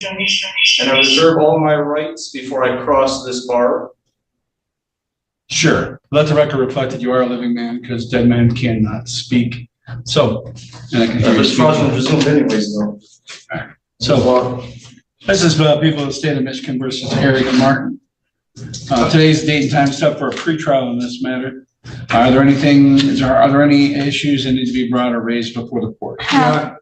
and I reserve all my rights before I cross this bar. Sure. Let the record reflect that you are a living man, because dead men cannot speak. So, and I can hear you This fraudulent speaking. presumed anyways, though. So, this is people of the state of Michigan versus Eric and Martin. Today's date and time set for a pretrial in this matter. Are there any issues that need to be brought or raised before the court?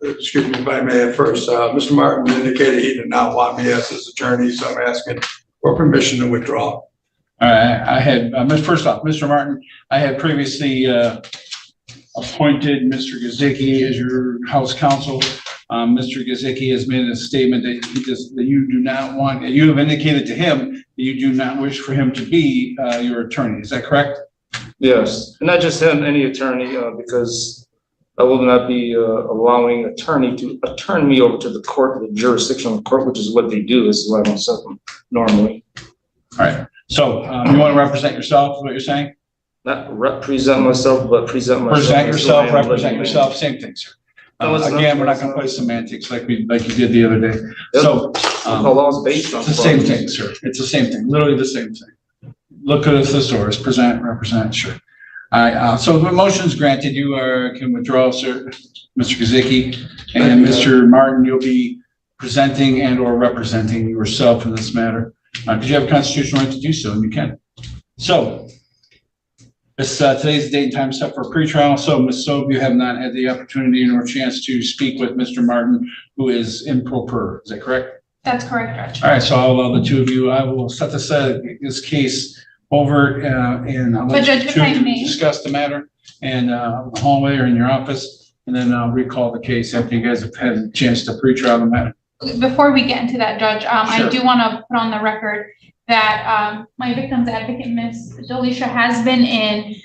Excuse me if I may at first. Mr. Martin indicated he did not want me as his attorney, so I'm asking for permission to withdraw. All right, I had, first off, Mr. Martin, I had previously appointed Mr. Gazicki as your house counsel. Mr. Gazicki has made a statement that you do not want, you have indicated to him that you do not wish for him to be your attorney. Is that correct? Yes, and not just him, any attorney, because I will not be allowing attorney to turn me over to the court, the jurisdictional court, which is what they do. This is why I don't set them normally. All right. So you want to represent yourself, is what you're saying? Not represent myself, but present myself. Present yourself, represent yourself, same thing, sir. Again, we're not going to play semantics like you did the other day. Yep. So the law is based on it's the same thing, sir. It's the same thing, literally the same thing. Look at the thesaurus, present, represent, sure. All right, so the motion's granted. You can withdraw, sir, Mr. Gazicki, and Mr. Martin, you'll be presenting and or representing yourself in this matter. Because you have a constitutional right to do so, and you can. So, today's the date and time set for a pretrial. So, Ms. Sobe, you have not had the opportunity nor chance to speak with Mr. Martin, who is improper. Is that correct? That's correct, Judge. All right, so I'll allow the two of you. I will set this case over and I'll let you two discuss the matter in the hallway or in your office, and then I'll recall the case after you guys have had a chance to pretrial the matter. Before we get into that, Judge, Sure. I do want to put on the record that my victim's advocate, Ms. Delisha, has been in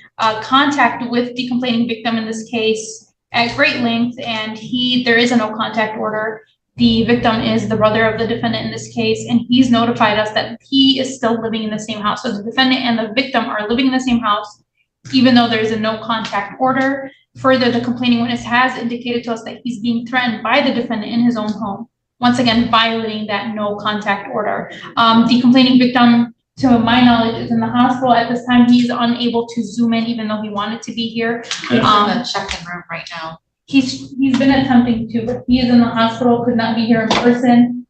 contact with the complaining victim in this case at great length, and there is a no contact order. The victim is the brother of the defendant in this case, and he's notified us that he is still living in the same house. So the defendant and the victim are living in the same house, even though there is a no contact order. Further, the complaining witness has indicated to us that he's being threatened by the defendant in his own home, once again violating that no contact order. The complaining victim, to my knowledge, is in the hospital at this time. He's unable to zoom in, even though he wanted to be here. He's in the check-in room right now. He's been attempting to, but he is in the hospital, could not be here in person.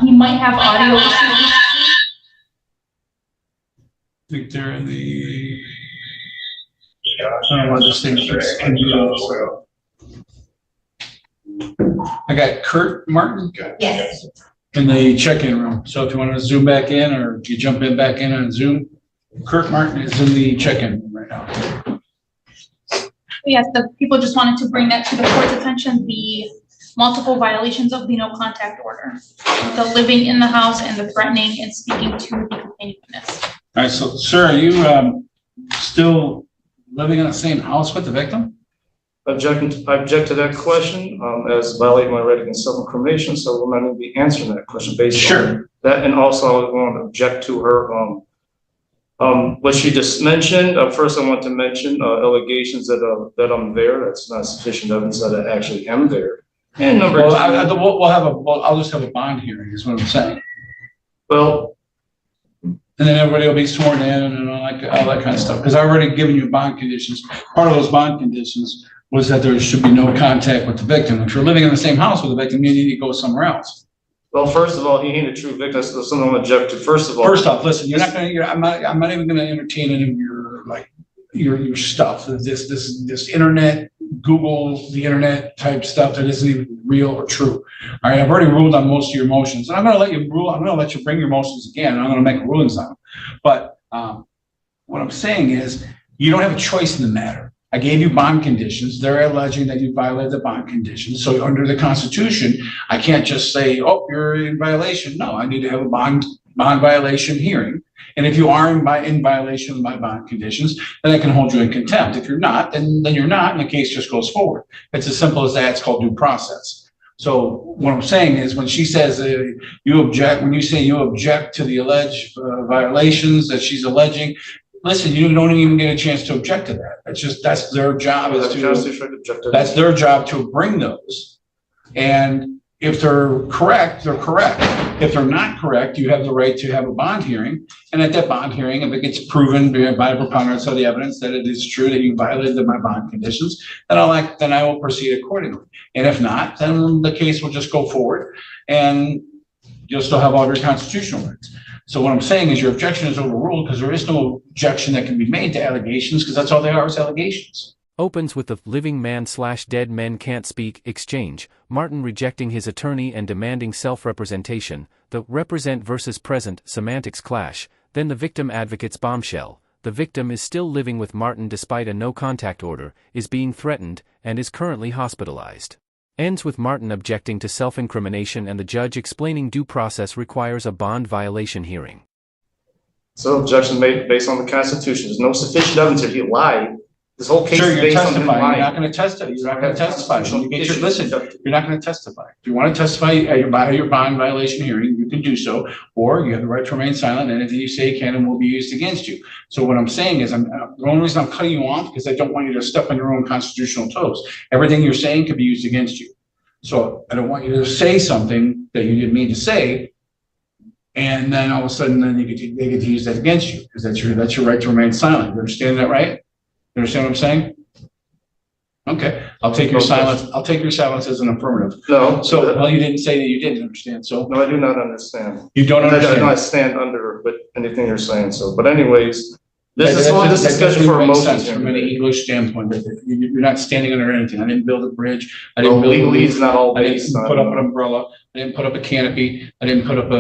He might have audio issues. I think they're in the, I don't know what this thing is. I got Kurt Martin Yes. in the check-in room. So if you want to zoom back in or you jump in back in on Zoom, Kurt Martin is in the check-in room right now. Yes, the people just wanted to bring that to the court's attention, the multiple violations of the no contact order, the living in the house and the threatening and speaking to the complaining witness. All right, so sir, are you still living in the same house with the victim? I object to that question as violating my right against self-incrimination, so we'll not be answering that question based on that. And also I want to object to her what she just mentioned. First, I want to mention allegations that I'm there. That's not sufficient evidence that I actually am there. And number two, I'll just have a bond hearing is what I'm saying. Well, and then everybody will be sworn in and all that kind of stuff. Because I've already given you bond conditions. Part of those bond conditions was that there should be no contact with the victim. If you're living in the same house with the victim, you need to go somewhere else. well, first of all, he ain't a true victim. So something I'm object to. First of all, first off, listen, I'm not even going to entertain any of your stuff. This internet, Google the internet type stuff that isn't even real or true. All right, I've already ruled on most of your motions, and I'm going to let you rule. I'm going to let you bring your motions again, and I'm going to make rulings on them. But what I'm saying is, you don't have a choice in the matter. I gave you bond conditions. They're alleging that you violated the bond conditions. So under the Constitution, I can't just say, "Oh, you're in violation." No, I need to have a bond violation hearing. And if you are in violation of my bond conditions, then I can hold you in contempt. If you're not, then you're not, and the case just goes forward. It's as simple as that. It's called due process. So what I'm saying is, when she says you object, when you say you object to the alleged violations that she's alleging, listen, you don't even get a chance to object to that. That's their job. That's their job to bring those. And if they're correct, they're correct. If they're not correct, you have the right to have a bond hearing. And at that bond hearing, if it gets proven by a preponderance of the evidence that it is true that you violated my bond conditions, then I will proceed accordingly. And if not, then the case will just go forward and you'll still have all your constitutional rights. So what I'm saying is your objection is overruled because there is no objection that can be made to allegations because that's all they are is allegations. Opens with the living man/dead men can't speak exchange, Martin rejecting his attorney and demanding self-representation, the represent versus present semantics clash, then the victim advocate's bombshell. The victim is still living with Martin despite a no-contact order, is being threatened, and is currently hospitalized. Ends with Martin objecting to self-incrimination and the judge explaining due process requires a bond violation hearing. So objection made based on the Constitution. There's no sufficient evidence that he lied. This whole case Sure, is you're based on him testifying. You're lying. not going to testify. You're not going to testify. When you get your, listen, you're not going to testify. If you want to testify at your bond violation hearing, you can do so, or you have the right to remain silent. And anything you say can and will be used against you. So what I'm saying is, the only reason I'm cutting you off because I don't want you to step on your own constitutional toes. Everything you're saying could be used against you. So I don't want you to say something that you didn't mean to say, and then all of a sudden, then they get to use that against you because that's your right to remain silent. You understand that, right? You understand what I'm saying? Okay, I'll take your silence. I'll take your silence as an affirmative. No. So, well, you didn't say that you didn't understand. So No, I do not understand. you don't I do understand. not stand under but anything you're saying. So, but anyways, this is That all this doesn't discussion even for make emotions. sense From an English standpoint, you're not standing under anything. I didn't build a bridge. I didn't Well, build a legally, roof. it's not all I based didn't on. put up an umbrella. I didn't put up a canopy. I didn't put up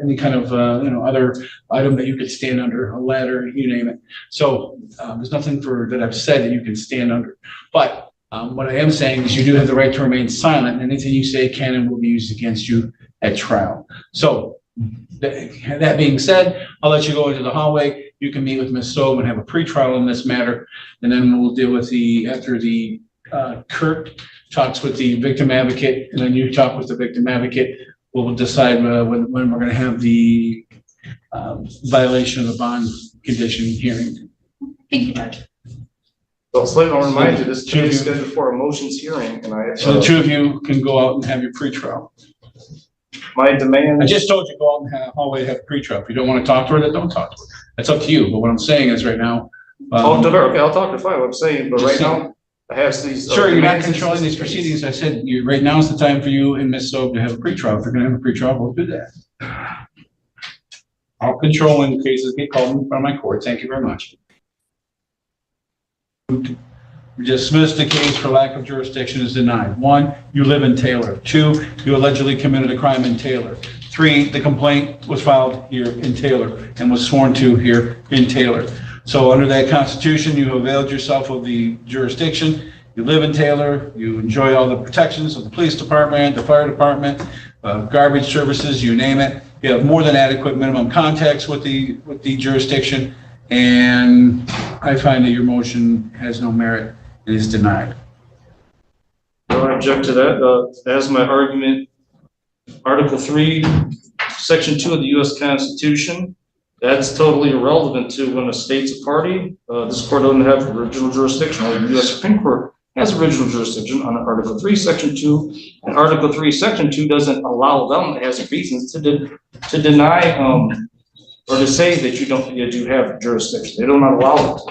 any kind of other item that you could stand under, a ladder, you name it. So there's nothing that I've said that you can stand under. But what I am saying is you do have the right to remain silent. And anything you say can and will be used against you at trial. So that being said, I'll let you go into the hallway. You can meet with Ms. Sobe and have a pretrial in this matter. And then we'll deal with after Kurt talks with the victim advocate, and then you talk with the victim advocate. We'll decide when we're going to have the violation of the bond condition hearing. Thank you, Judge. So I'll remind you, this case is scheduled for a motions hearing, and So the two of you can go out and have your pretrial. my demand. I just told you go out and have a hallway, have a pretrial. If you don't want to talk to her, then don't talk to her. That's up to you. But what I'm saying is right now. Talk to her. Okay, I'll talk to her. What I'm saying, but Just right saying. now, I have these. Sure, you're not demands. controlling these proceedings. I said, right now is the time for you and Ms. Sobe to have a pretrial. If you're gonna have a pretrial, we'll do that. I'll control when cases get called in front of my court. Thank you very much. Dismiss the case for lack of jurisdiction is denied. 1, you live in Taylor. 2, you allegedly committed a crime in Taylor. 3, the complaint was filed here in Taylor and was sworn to here in Taylor. So under that constitution, you availed yourself of the jurisdiction. You live in Taylor, you enjoy all the protections of the police department, the fire department, garbage services, you name it. You have more than adequate minimum contacts with the jurisdiction. And I find that your motion has no merit and is denied. No, I object to that. As my argument, Article 3, Section 2 of the U.S. Constitution, that's totally irrelevant to when a state's a party. This court doesn't have original jurisdiction. Only the U.S. Supreme Court has original jurisdiction on Article 3, Section 2. And Article 3, Section 2 doesn't allow them as reasons to deny or to say that you have jurisdiction. They do not allow it.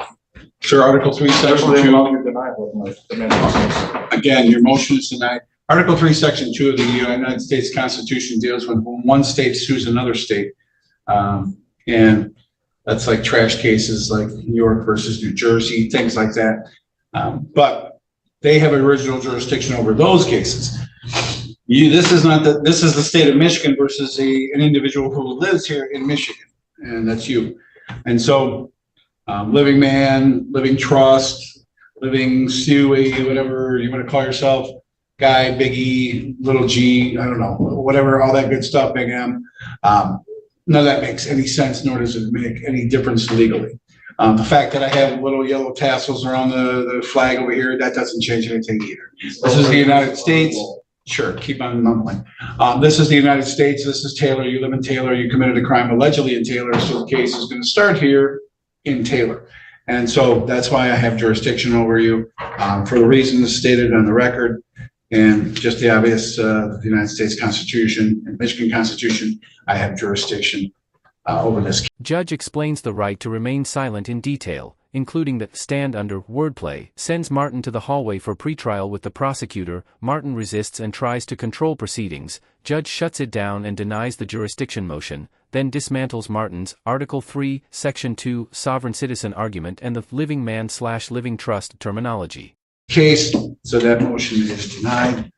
Sure, Article 3, Section Therefore, they 2. allow your denial of my demand. Again, your motion is denied. Article 3, Section 2 of the United States Constitution deals with when one state sues another state. And that's like trash cases like New York versus New Jersey, things like that. But they have original jurisdiction over those cases. This is the state of Michigan versus an individual who lives here in Michigan, and that's you. And so living man, living trust, living Stewie, whatever you want to call yourself, guy, big E, little G, I don't know, whatever, all that good stuff, big M. None of that makes any sense, nor does it make any difference legally. The fact that I have little yellow tassels around the flag over here, that doesn't change anything either. This is the United States. Sure, keep on mumbling. This is the United States. This is Taylor. You live in Taylor. You committed a crime allegedly in Taylor. So the case is going to start here in Taylor. And so that's why I have jurisdiction over you for the reasons stated on the record. And just the obvious, the United States Constitution and Michigan Constitution, I have jurisdiction over this. Judge explains the right to remain silent in detail, including that stand under wordplay, sends Martin to the hallway for pretrial with the prosecutor. Martin resists and tries to control proceedings. Judge shuts it down and denies the jurisdiction motion, then dismantles Martin's Article 3, Section 2 sovereign citizen argument and the living man/living trust terminology. Case, so that motion is denied.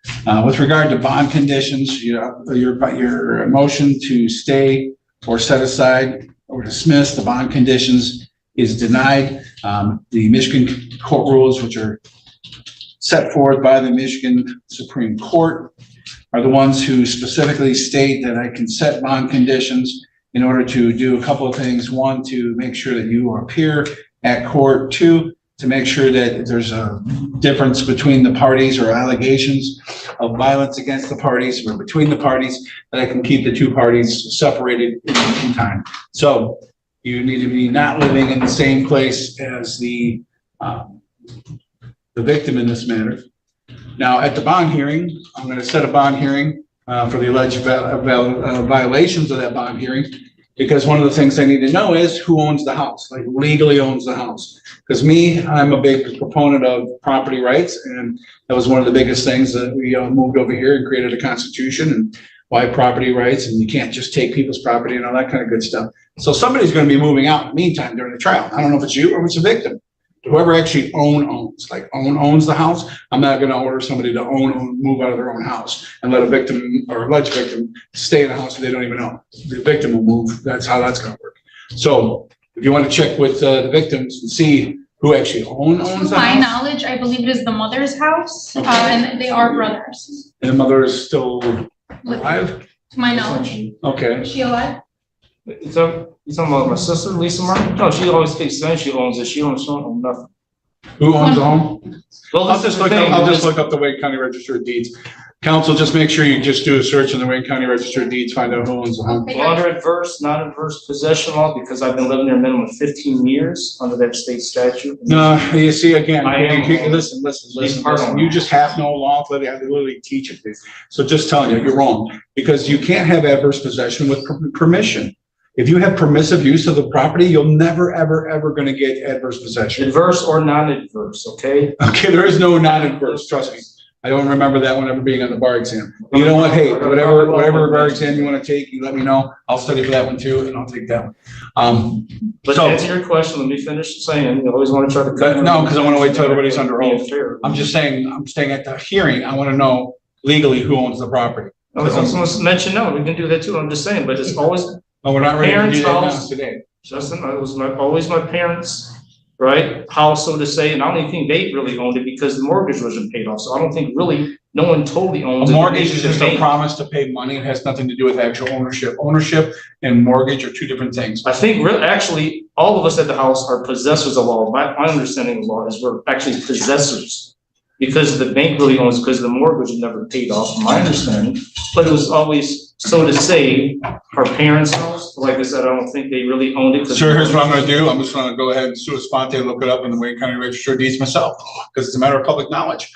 With regard to bond conditions, your motion to stay or set aside or dismiss the bond conditions is denied. The Michigan court rules, which are set forth by the Michigan Supreme Court, are the ones who specifically state that I can set bond conditions in order to do a couple of things. One, to make sure that you appear at court. Two, to make sure that there's a difference between the parties or allegations of violence against the parties or between the parties, that I can keep the two parties separated in time. So you need to be not living in the same place as the victim in this matter. Now, at the bond hearing, I'm going to set a bond hearing for the alleged violations of that bond hearing, because one of the things I need to know is who owns the house, like legally owns the house. Because I'm a big proponent of property rights, and that was one of the biggest things that we moved over here and created a constitution, and why property rights, and you can't just take people's property and all that kind of good stuff. So somebody's going to be moving out in the meantime during the trial. I don't know if it's you or if it's a victim. Whoever actually owns, like owns the house. I'm not going to order somebody to move out of their own house and let a victim or alleged victim stay in a house that they don't even own. The victim will move. That's how that's going to work. So if you want to check with the victims and see who actually owns the house. To my knowledge, I believe it is the mother's house, and they are brothers. And the mother is still alive? To my knowledge. Okay. Is she alive? You talking about my sister, Lisa Martin? No, she always takes sense. She owns it. She don't own nothing. Who owns the home? Well, I'll just look up the Wayne County Register of Deeds. Council, just make sure you just do a search in the Wayne County Register of Deeds, find out who owns the home. Well, under adverse, not adverse possession law, because I've been living there a minimum of 15 years under that state statute. No, you see, again, Listen. listen. You just have no law, I literally teach it. So just telling you, you're wrong, because you can't have adverse possession with permission. If you have permissive use of the property, you'll never, ever going to get adverse possession. Adverse or non-adverse, okay? Okay, there is no non-adverse, trust me. I don't remember that one ever being on the bar exam. You know what? Hey, whatever bar exam you want to take, you let me know. I'll study for that one too, and I'll take that one. But to answer your question, let me finish saying, you always want to try to cut. No, because I want to wait till everybody's under oath. I'm just saying, I'm staying at the hearing. I want to know legally who owns the property. Someone mentioned, no, we can do that too. I'm just saying, but it's always. Oh, we're not ready to do that now Parents' today. Justin, it was always my parents, right, house, so to say, and I don't even think they really owned it because the mortgage wasn't paid off, so I don't think really no one totally owns it. A mortgage is just a promise to pay money. It has nothing to do with actual ownership. Ownership and mortgage are two different things. I think actually, all of us at the house are possessors of law. My understanding of law is we're actually possessors because the bank really owns, because the mortgage was never paid off, from my understanding, but it was always, so to say, our parents' house. Like I said, I don't think they really owned it. Sure, here's what I'm going to do. I'm just going to go ahead and sua sponte, look it up in the Wayne County Register of Deeds myself, because it's a matter of public knowledge.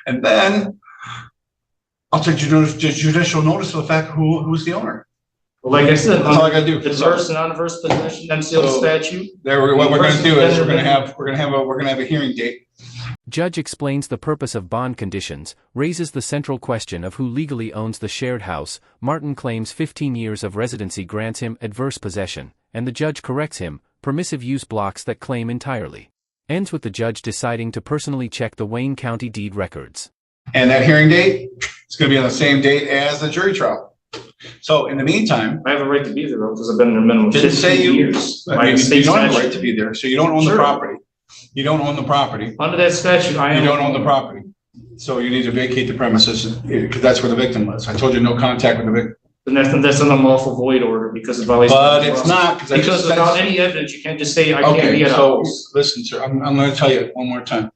And then I'll take judicial notice of the fact who's the owner. Like I said, that's all I got to do. Adverse and non-adverse possession, MCL statute. What we're going to do is we're going to have a hearing date. Judge explains the purpose of bond conditions, raises the central question of who legally owns the shared house. Martin claims 15 years of residency grants him adverse possession, and the judge corrects him, permissive use blocks that claim entirely. Ends with the judge deciding to personally check the Wayne County deed records. And that hearing date is going to be on the same date as the jury trial. So in the meantime, I have a right to be there because I've been there minimum 15 years. You don't have a right to be there, so you don't own the property. You don't own the property. Under that statute, you don't own the property. So you need to vacate the premises because that's where the victim lives. I told you no contact with the victim. And that's an unlawful void order because of violation. But it's not. Because without any evidence, you can't just say, I can't be at a house. Listen, sir, I'm going to tell you one more time.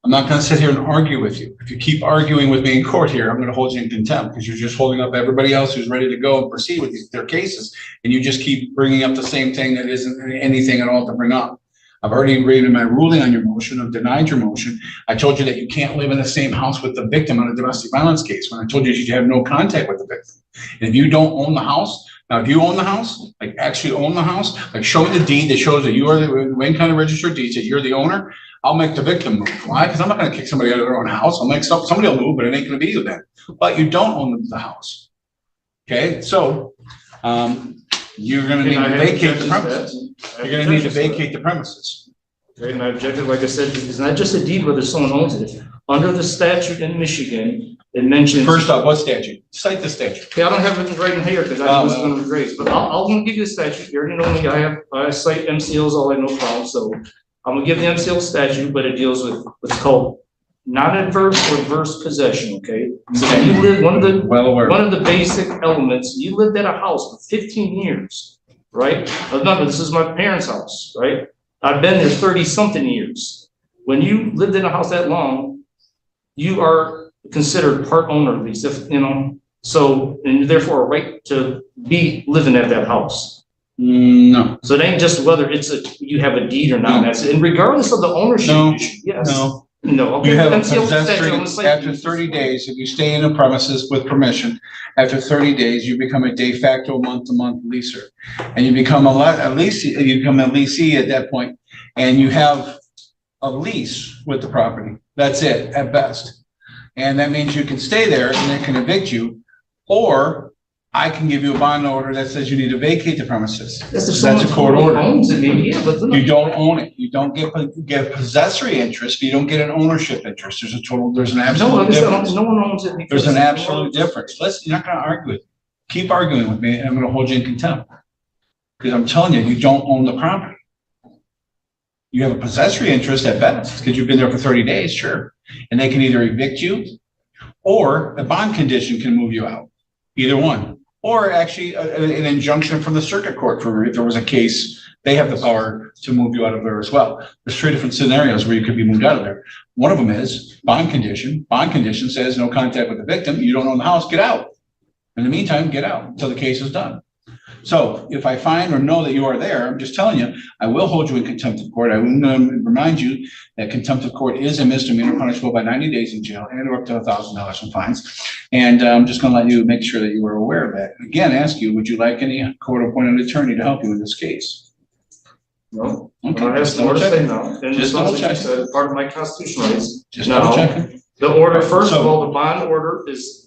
I'm not going to sit here and argue with you. If you keep arguing with me in court here, I'm going to hold you in contempt because you're just holding up everybody else who's ready to go and proceed with their cases. And you just keep bringing up the same thing that isn't anything at all to bring up. I've already agreed in my ruling on your motion. I've denied your motion. I told you that you can't live in the same house with the victim on a domestic violence case, when I told you you should have no contact with the victim. And if you don't own the house, now if you own the house, like actually own the house, like show me the deed that shows that you are the Wayne County Register of Deeds, that you're the owner, I'll make the victim move. Why? Because I'm not gonna kick somebody out of their own house. I'll make somebody will move, but it ain't gonna be you then. But you don't own the house. Okay, so, you're gonna need to vacate the premises. You're gonna need to vacate the premises. Okay, and I objected, like I said, it's not just a deed whether someone owns it. Under the statute in Michigan, it mentions. First off, what statute? Cite the statute. Okay, I don't have it right in here because I was going to raise, but I'll give you the statute. You already know me. I cite MCLs all, I no problem. So I'm gonna give the MCL statute, but it deals with what's called non-adverse or adverse possession. Okay. So you live one of the basic elements. You lived at a house for 15 years, right? Remember, this is my parents' house, right? I've been there 30-something years. When you lived in a house that long, you are considered part owner, at least, if you know. So, and therefore, a right to be living at that house. No. So it ain't just whether you have a deed or not. That's and regardless of the ownership issue. Yes. No. Okay. You have a possessory, after 30 days, if you stay in a premises with permission, after 30 days, you become a de facto month-to-month leaser. And you become a leasee at that point, and you have a lease with the property. That's it, at best. And that means you can stay there and they can evict you, or I can give you a bond order that says you need to vacate the premises. That's a court order. Owns it, maybe, yeah, but you don't own it. You don't get a possessory interest, but you don't get an ownership interest. There's an absolute difference. No one owns it. There's an absolute difference. You're not going to argue with me. Keep arguing with me, and I'm going to hold you in contempt. Because I'm telling you, you don't own the property. You have a possessory interest at best, because you've been there for 30 days, sure. And they can either evict you, or a bond condition can move you out. Either one. Or actually an injunction from the circuit court for if there was a case, they have the power to move you out of there as well. There's 3 different scenarios where you could be moved out of there. One of them is bond condition. Bond condition says no contact with the victim. You don't own the house, get out. In the meantime, get out until the case is done. So if I find or know that you are there, I'm just telling you, I will hold you in contempt of court. I will remind you that contempt of court is a misdemeanor punishable by 90 days in jail and up to $1,000 in fines. And I'm just going to let you make sure that you are aware of that. Again, ask you, would you like any court-appointed attorney to help you in this case? No. Okay. I have more to say now. And Just double check. Part of my constitutional rights. Just double checking. The order, first of all, the bond order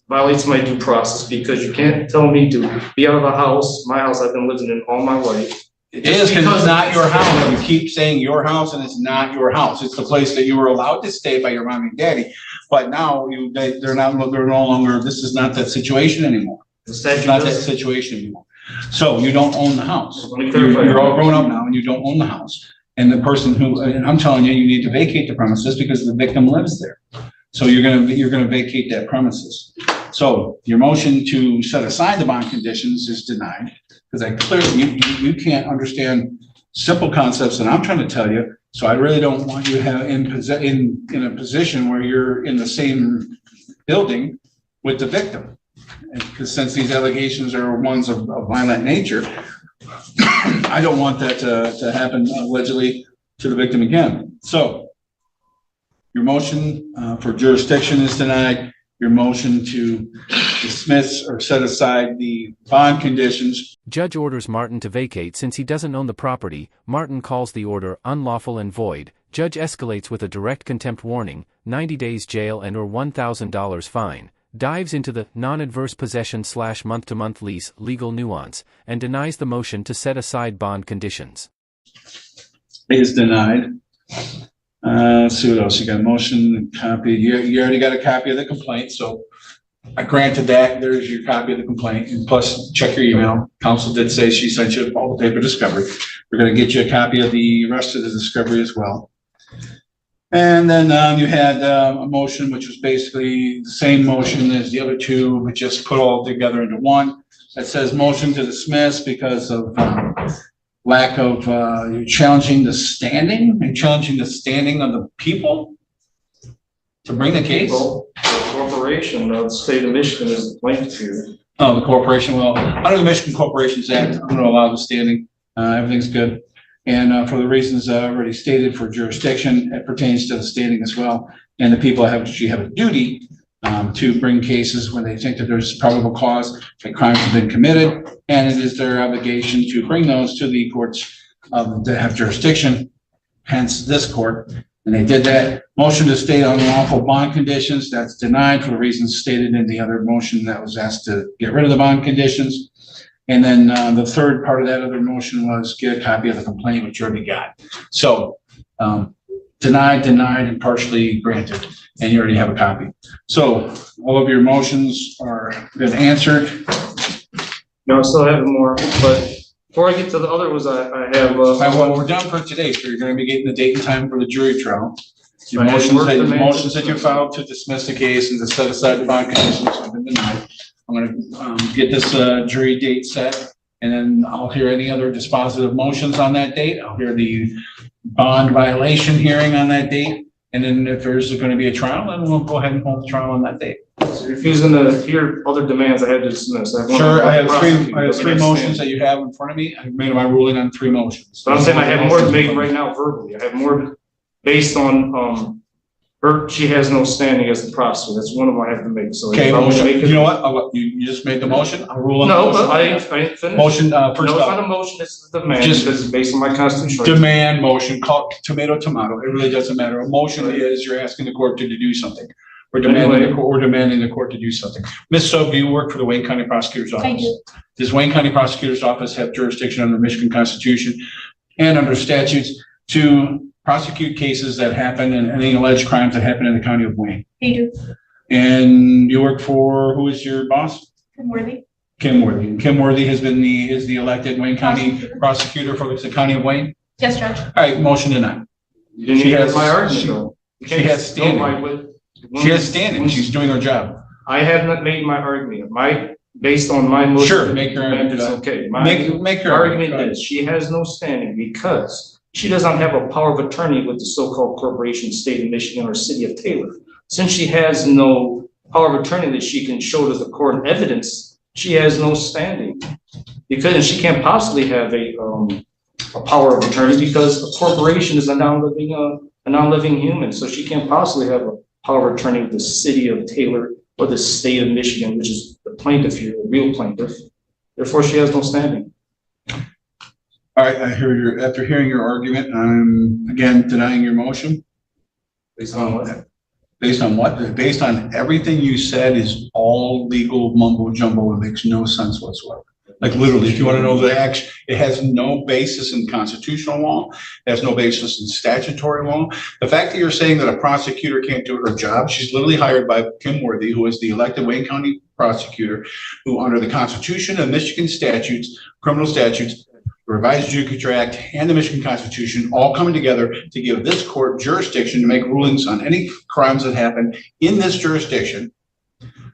violates my due process because you can't tell me to be out of the house, my house I've been living in all my life. It is because it's not your house. You keep saying your house and it's not your house. It's the place that you were allowed to stay by your mom and daddy. But now they're no longer, this is not that situation anymore. It's not that situation anymore. So you don't own the house. You're all grown up now and you don't own the house. And the person and I'm telling you, you need to vacate the premises because the victim lives there. So you're gonna vacate that premises. So your motion to set aside the bond conditions is denied because I clearly you can't understand simple concepts that I'm trying to tell you. So I really don't want you to have in a position where you're in the same building with the victim. Because since these allegations are ones of violent nature, I don't want that to happen allegedly to the victim again. So your motion for jurisdiction is denied. Your motion to dismiss or set aside the bond conditions. Judge orders Martin to vacate since he doesn't own the property. Martin calls the order unlawful and void. Judge escalates with a direct contempt warning, 90 days jail and or $1,000 fine. Dives into the non-adverse possession / month-to-month lease legal nuance and denies the motion to set aside bond conditions. Is denied. See what else you got. Motion, copy. You already got a copy of the complaint, so I granted that. There's your copy of the complaint. And plus, check your email. Counsel did say she sent you all the paper discovery. We're going to get you a copy of the rest of the discovery as well. And then you had a motion, which was basically the same motion as the other two, but just put all together into one. That says motion to dismiss because of lack of you're challenging the standing. You're challenging the standing of the people to bring the case. The corporation of the state of Michigan is the plaintiff here. Oh, the corporation. Well, under the Michigan Corporations Act, I'm going to allow the standing. Everything's good. And for the reasons already stated for jurisdiction, it pertains to the standing as well. And the people actually have a duty to bring cases when they think that there's probable cause that crimes have been committed. And it is their obligation to bring those to the courts that have jurisdiction, hence this court. And they did that. Motion to state unlawful bond conditions, that's denied for the reasons stated in the other motion that was asked to get rid of the bond conditions. And then the third part of that other motion was get a copy of the complaint, which you already got. So denied, and partially granted, and you already have a copy. So all of your motions are been answered. No, I still have more, but before I get to the other ones, I have. Well, we're done for today, so you're going to be getting the date and time for the jury trial. Your I have motions that you filed to dismiss the case and to set aside the bond conditions have been denied. I'm going to get this jury date set, and then I'll hear any other dispositive motions on that date. I'll hear the bond violation hearing on that date. And then if there's going to be a trial, then we'll go ahead and hold the trial on that date. So refusing to hear other demands, I have to dismiss. Sure, I have three motions that you have in front of me. I've made my ruling on 3 motions. But I'm saying I have more to make right now verbally. I have more based on she has no standing as the prosecutor. That's one of them I have to make. So Okay, if I want to make it, you know what? You just made the motion. I'll rule on the no, motion. but I didn't finish. Motion, No, first it's up, not a motion. It's a demand Just- because it's based on my constitution. demand motion, call tomato. It really doesn't matter. A motion is you're asking the court to do something. We're demanding the court to do something. Ms. Soap, do you work for the Wayne County Prosecutor's Office? I do. Does Wayne County Prosecutor's Office have jurisdiction under the Michigan Constitution and under statutes to prosecute cases that happen and any alleged crimes that happen in the county of Wayne? I do. And you work for, who is your boss? Worthy. Kim Worthy. And Kim Worthy is the elected Wayne County prosecutor for the county of Wayne. Yes, Judge. All right, motion denied. You didn't She hear has- my argument though. You she can't has just standing. go by what- She has standing. She's doing her job. I have not made my argument. Based on my motion. Sure, make your It's argument. okay. Make your Argument is she has no standing because she does not have a power of attorney with the so-called corporation, state of Michigan or city of Taylor. Since she has no power of attorney that she can show to the court in evidence, she has no standing. Because she can't possibly have a power of attorney because a corporation is a non-living human. So she can't possibly have a power of attorney with the city of Taylor or the state of Michigan, which is the plaintiff here, the real plaintiff. Therefore, she has no standing. All right, after hearing your argument, I'm again denying your motion. Based on what? Based on what? Based on everything you said is all legal mumbo jumbo and makes no sense whatsoever. Like literally, if you want to know the action, it has no basis in constitutional law. It has no basis in statutory law. The fact that you're saying that a prosecutor can't do her job, she's literally hired by Kim Worthy, who is the elected Wayne County prosecutor, who under the Constitution and Michigan statutes, criminal statutes, Revised Judicature Act, and the Michigan Constitution, all coming together to give this court jurisdiction to make rulings on any crimes that happen in this jurisdiction,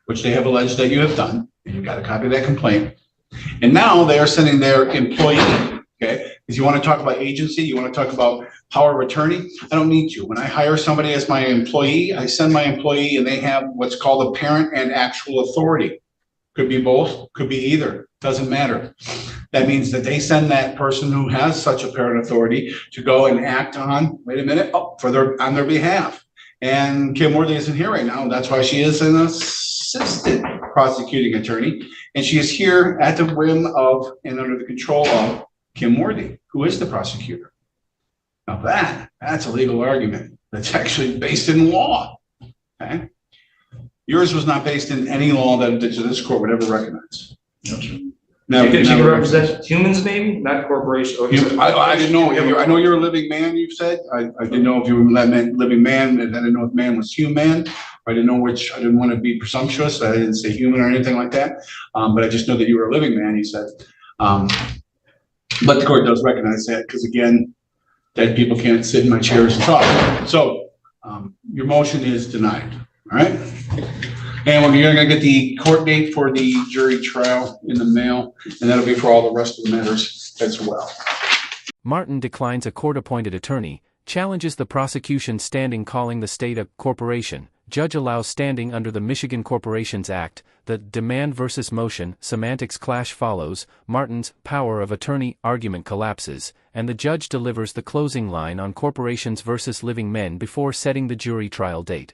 which they have alleged that you have done, and you've got a copy of that complaint. And now they are sending their employee, okay? If you want to talk about agency, you want to talk about power of attorney, I don't need to. When I hire somebody as my employee, I send my employee and they have what's called a parent and actual authority. Could be both, could be either, doesn't matter. That means that they send that person who has such a parent authority to go and act on, on their behalf. And Kim Worthy isn't here right now. That's why she is an assistant prosecuting attorney. And she is here at the whim of and under the control of Kim Worthy, who is the prosecutor. Now that's a legal argument that's actually based in law. Okay. Yours was not based in any law that this court would ever recognize. She can represent humans, maybe, not corporations. I didn't know. I know you're a living man, you've said. I didn't know if you were a living man, and I didn't know if man was human. I didn't know which. I didn't want to be presumptuous. I didn't say human or anything like that. But I just know that you were a living man, you said. But the court does recognize that because, again, dead people can't sit in my chairs and talk. So your motion is denied. All right. And we're going to get the court date for the jury trial in the mail, and that'll be for all the rest of the matters as well. Martin declines a court-appointed attorney, challenges the prosecution's standing calling the state a corporation, judge allows standing under the Michigan Corporations Act. The demand versus motion semantics clash follows. Martin's power of attorney argument collapses, and the judge delivers the closing line on corporations versus living men before setting the jury trial date.